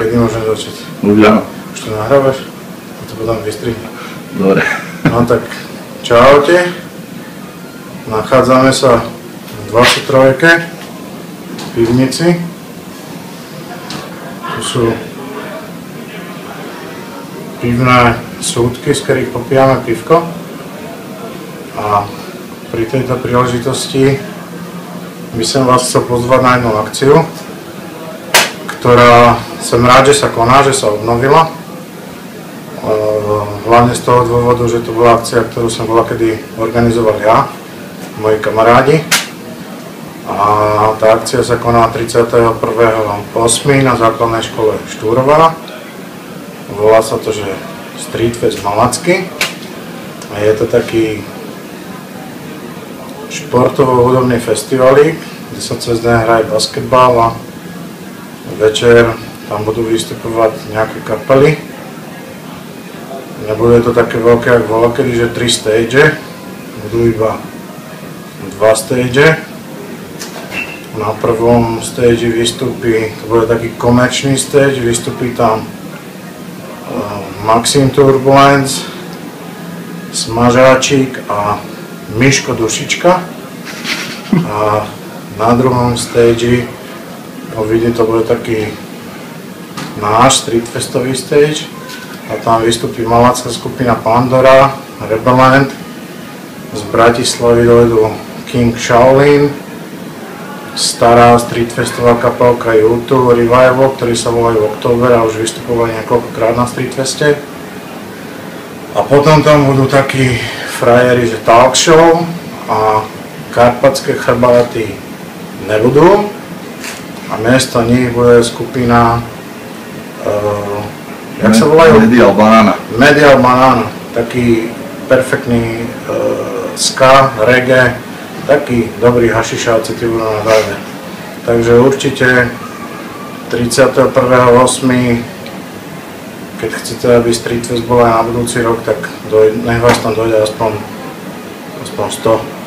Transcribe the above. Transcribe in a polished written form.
Kedy môžem začať? Už áno. Už to nahrávaš? A to potom vystrihne. Dobre. No tak, čaute. Nachádzame sa v 23. v pivnici. Tu sú pivné súdky, z ktorých popijame pivko. A pri tejto príležitosti by som vás chcel pozvať na jednu akciu, ktorá som rád, že sa koná, že sa obnovila. Hlavne z toho dôvodu, že to bola akcia, ktorú som kedy organizoval ja, moji kamarádi. A tá akcia sa koná 31.8. na základnej škole Štúrová. Volá sa to, že Street Fest Malacky. A je to taký športovo-hudobný festivalík, kde sa cez deň hraje basketbal a večer tam budú vystupovať nejaké kapely. Nebude to také veľké, ako volakedy, že 3 stage, budú iba 2 stage. Na prvom stage vystúpi, to bude taký komerčný stage, vystúpi tam Maxim Turbulence, Smažáčik a Miško Dušička. A na druhom stage to bude taký náš streetfestový stage a tam vystúpi malacká skupina Pandora, Rebelland, z Bratislavy dojdú King Shaolin, stará streetfestová kapelka YouTube Revival, ktorí sa volajú Oktober a už vystupovali niekoľkokrát na streetfeste. A potom tam budú takí frajeri, že talk show a karpatské chrbáty nebudú. A miesto nich bude skupina, jak sa volajú? Medial Banana. Medial Banana, taký perfektný ska, reggae, taký dobrý hašišáci tí budú na záver. Takže určite 31.8. keď chcete, aby Street Fest bol aj na budúci rok, tak nech vás tam dojde aspoň 100.